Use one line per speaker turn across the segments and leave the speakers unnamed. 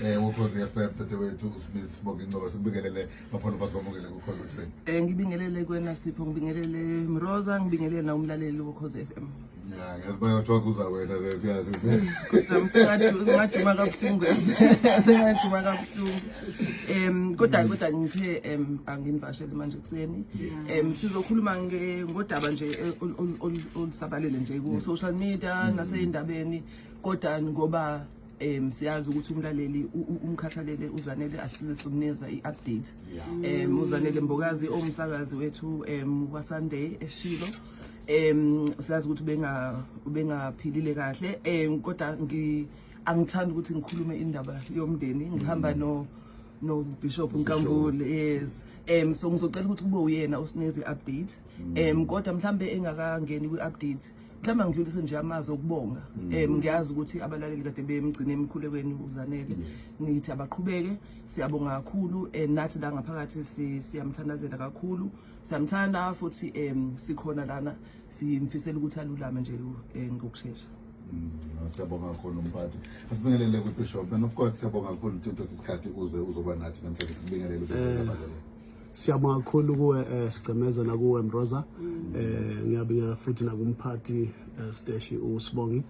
ukhozi FM dadewethu uSmith Sibonge ngoba sibingelele baphono basibongele ukhozi kuseni.
Ngibingelele kwena Sipho, ngibingelele Mroza, ngibingelele na umlaleli wokhozi FM.
Ya, ngiyazibona ukuthi wakuza wena siyazi.
Ngaduma kabuhlungu sengaduma kabuhlungu. Kodwa ngithe angivashele manje kuseni. Sizokhuluma ngodaba nje olusabalele nje ku social media naseyindabeni, kodwa ngoba siyazi ukuthi umlaleli umkhathalele uzanele asize sokunikeza iupdate. Uzanele Mbokazi omsakazi wethu wa Sunday eShilo. Siyazi ukuthi bengaphilile kahle, kodwa angithanda ukuthi ngikhulume indaba yomndeni. Ngihamba no Bishop Nkambule, yes. So ngizocela ukuthi kube uyena osinikeze iupdate. Kodwa mhlambe engakangeni kwi-update, mhlawumbe ngidlulise nje amazwi okubonga. Ngiyazi ukuthi abalaleli kade bemgcine emkhulekweni uzanele. Ngithi abaqhubeke, siyabonga kakhulu, nathi la ngaphakathi siyamthandazela kakhulu. Siyamthanda futhi sikhona lana simfisela ukuthi alulame nje ngokusheshsha.
Siyabonga kakhulu umphathi. Asibingelele kuBishop, and of course siyabonga kakhulu ukuthi isikhathi uzoba nathi namhlanje sibingelele kuBishop.
Siyabonga kakhulu kuwe Sicemeza nakuwe Mroza. Ngiyabingelela futhi nakumphathi Steshi uSibongi.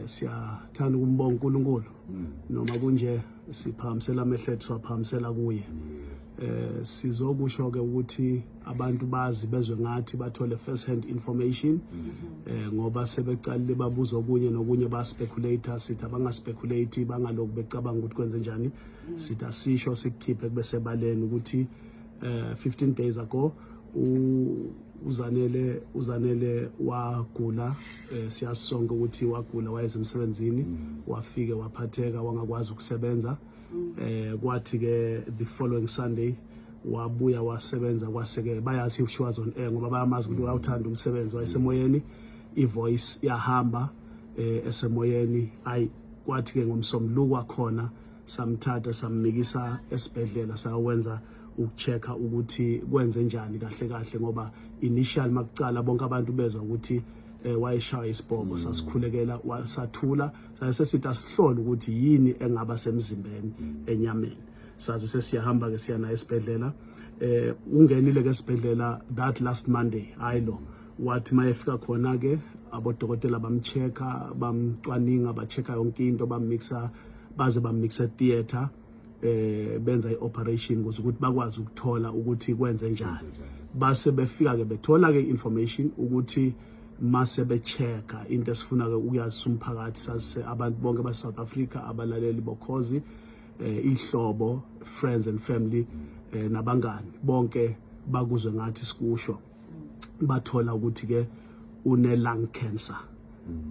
Siyathanda ukumbonga uNkulunkulu noma kunje siphamisela amehlethu siphamisela kuye. Sizokusho ke ukuthi abantu bazi bezwe ngathi bathole first hand information, ngoba sebecalile babuza okunye nokunye ba speculator, sithi abanga speculate bangalokhu becabanga ukuthi kwenze njani. Sithi asisho sikukhiphe bese baleni ukuthi 15 days ago uzanele wagula. Siyasonke ukuthi wagula wayeze emsebenzini, wafike waphatheka wangakwazi ukusebenza. Kwathi ke the following Sunday wabuya wasebenza, kwaseke bayazi she was on air ngoba bayamazi ukuthi uyawuthanda umsebenzi, wayesemoyeni, ivoice yahamba esemoyeni. Kwathi ke ngomsombuluko wakhona samthatha sammikisa esibhedlela sawenza ukuchecka ukuthi kwenze njani kahle kahle, ngoba initial makucala bonke abantu bezwa ukuthi wayeshaya isibhobo. Sasikhulekela wasathula sasithi asihlole ukuthi yini engaba semzimbeni enyameni. Sazi sesiyahamba ke siyana esibhedlela. Ungenile ke esibhedlela that last Monday. Ayilo wathi mayefika khona ke abodokotela bamchecka, bamcwaninga, bachecka yonke into, bammixa baze bammixa theater, benza ioperation ukuthi bakwazi ukuthola ukuthi kwenze njani. Base befika ke bethola ke information ukuthi mase bechecka into esifuna ke ukuyazi umphakathi, sase abantu bonke ba South Africa, abalaleli bokhozi, ihlobo, friends and family, nabangani bonke bakuzwe ngathi sikusho. Bathola ukuthi ke une lung cancer,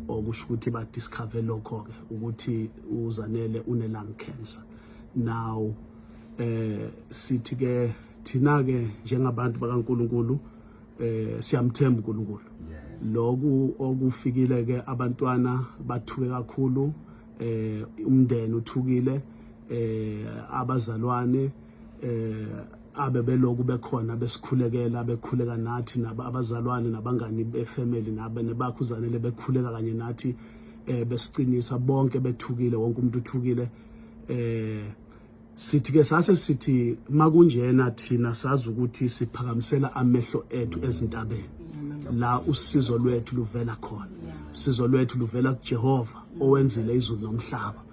okusho ukuthi ba discover lokho ke ukuthi uzanele une lung cancer. Now sithi ke thina ke njengabantu bakaNkulunkulu siyamthemba uNkulunkulu. Lokhu okufikile ke abantwana bathuke kakhulu, umndeni uthukile, abazalwane abe beloku bekhona besikhulekela, bekhuleka nathi abazalwane nabangani befamily nabakhuzanele bekhuleka kanye nathi, besicinisa bonke bethukile, wonke umuntu uthukile. Sithi ke sithi makunjena thina sazi ukuthi siphakamisela amehlo ethu ezintabeni la usizo lwethu luvela khona. Usizo lwethu luvela kuJehova owenzile izulu nomhlaba.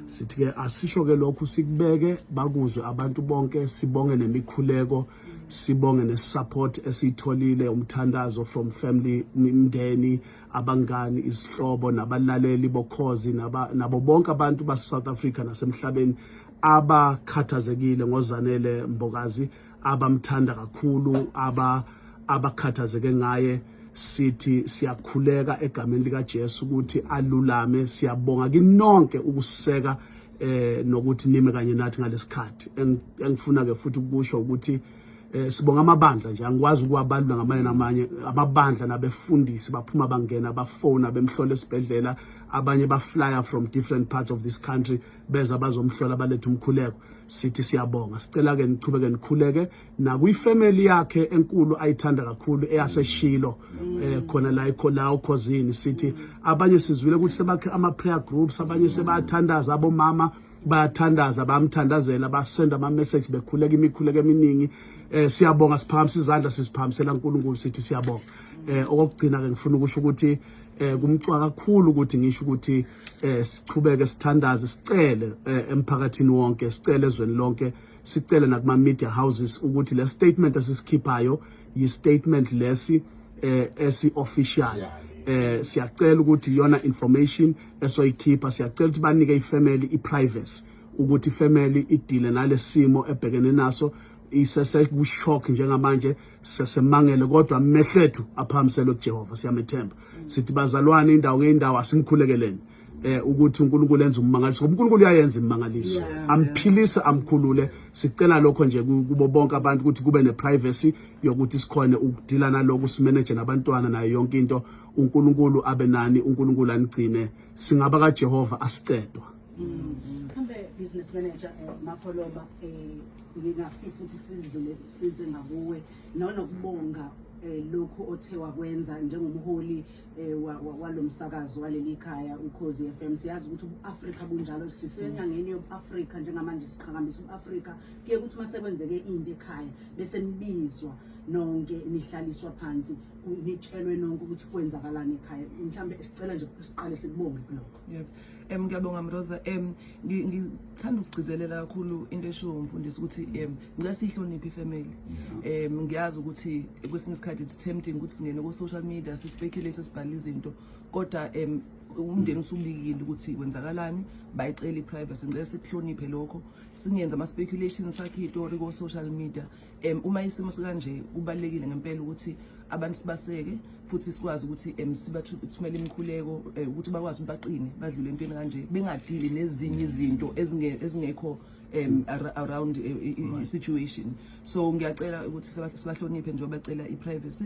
Sithi ke asisho ke lokhu sikubeke bakuzwe abantu bonke, sibonge nemikhuleko, sibonge nesupport esitholile, umthandazo from family, imndeni, abangani, izihlobo nabalaleli bokhozi nabo bonke abantu base South Africa nasemhlabeni abakhathazekile ngozanele Mbokazi, abamthanda kakhulu, abakhathazeke ngaye. Sithi siyakhuleka egameni lika Jesu ukuthi alulame. Siyabonga kinonke ukuseka nokuthi nime kanye nathi ngalesikhathi. Engifuna ke futhi ukusho ukuthi sibonga amabandla nje, angikwazi ukuwabalula ngamanye namanye amabandla nabefundisi baphuma bangena bafona bemhlola esibhedlela, abanye baflyer from different parts of this country beza bazomhlola balethe umkhuleko. Sithi siyabonga, sicela ke nichubeke nikhuleke na kuyifamily yakhe enkulu ayithanda kakhulu eyaseShilo, khona la ikhola ukhosini. Sithi abanye sizwile ukuthi sebakhe ama prayer groups, abanye sebathandaza abomama bayathandaza bamthandazela basenda ama message bekhuleka imikhuleko eminingi siyabonga siphakamisa izandla sisiphakamisela uNkulunkulu sithi siyabonga okugcina ke ngifuna ukusho ukuthi kumcwa kakhulu ukuthi ngisho ukuthi sichubeke sithandaze sicele emphakathini wonke sicele ezweni lonke sicele nakuma media houses ukuthi le statement esisikhiphayo yi statement lesi esi official siyacela ukuthi yona information esoyikhipha siyacela ukuthi banike ifamily iprivacy ukuthi ifamily idile nalesimo ebhekene naso isese kushock njengamanje sesemangele kodwa amehlethu aphamisele kuJehova siyamethemba sithi bazalwane indawo ngeindawo asimkhulekeleni ukuthi uNkulunkulu enza ummangaliso uNkulunkulu uyayenza imangaliso amphilisa amkhulule sicela lokho nje kubo bonke abantu ukuthi kube neprivacy yokuthi sikhone ukudila naloko simanage nabantwana nayo yonke into uNkulunkulu abe nani uNkulunkulu anigcine singaba kaJehova asicedwa
Hambe business manager Makholoba ngingafisa ukuthi size ngakuwe nokubonga lokho othe wakwenza njengomholi walomsakazo waleli khaya uKhozi FM siyazi ukuthi uAfrika bunjalo sisenyangeni yoAfrika njengamanje siqhakambisa uAfrika kuye ukuthi masekwenzeke into ekhaya bese nibizwa nonke nihlaliswa phansi nitshelwe nonke ukuthi kwenzakalani ekhaya mhlambe sicela nje siqale sikubonge kulokho
yebo ngiyabonga Mroza ngithanda ukugcizelela kakhulu into esho umfundisi ukuthi ngicela sihloniphe ifamily ngiyazi ukuthi kwesinye isikhathi it's tempting ukuthi singene ku social media sispekulate sibhale izinto kodwa umndeni usubikile ukuthi kwenzakalani bayicela iprivacy ngicela sikuhloniphe lokho singenza ama speculations sakhe istory ku social media uma isimo sikanje kubalekile ngempela ukuthi abantu sibaseke futhi sikwazi ukuthi sibathumele imikhuleko ukuthi bakwazi baqine badlule entweni kanje bengadili nezinye izinto ezingekho around situation so ngiyacela ukuthi sibahloniphe njengoba bacela iprivacy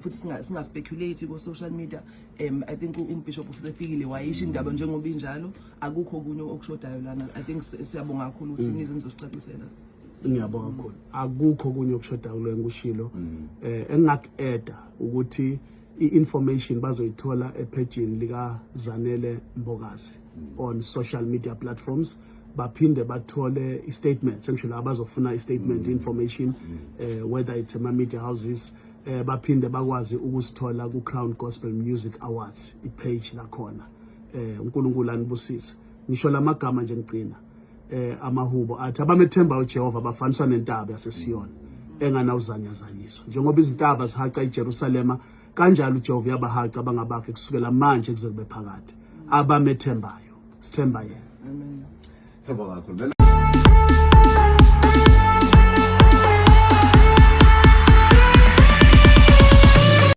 futhi singa speculate ku social media I think umbishop usefikile wayisho indaba njengoba injalo akukho okunye okushodayo lana I think siyabonga kakhulu ukuthi nize nizosicacisela
ngiyabonga kakhulu akukho okunye okushodayo kulo ngushilo engingakeda ukuthi i-information bazoyithola epagini lika Zanele Mbokazi on social media platforms baphinde bathole i-statement sengisho abazofuna i-statement information whether it's ama media houses baphinde bakwazi ukusithola ku Crown Gospel Music Awards ipage lakhona uNkulunkulu anibusise ngisho lamagama nje ngicina amahubo athi abamethemba uJehova bafaniswa nentaba yaseSiyoni enganawuzanyazanyiso njengoba izintaba zihaca eJerusalema kanjalo uJehova yabahaca bangabakhe kusukela manje kuze kube phakade abamethembayo sithemba yena
amen sabonga kakhulu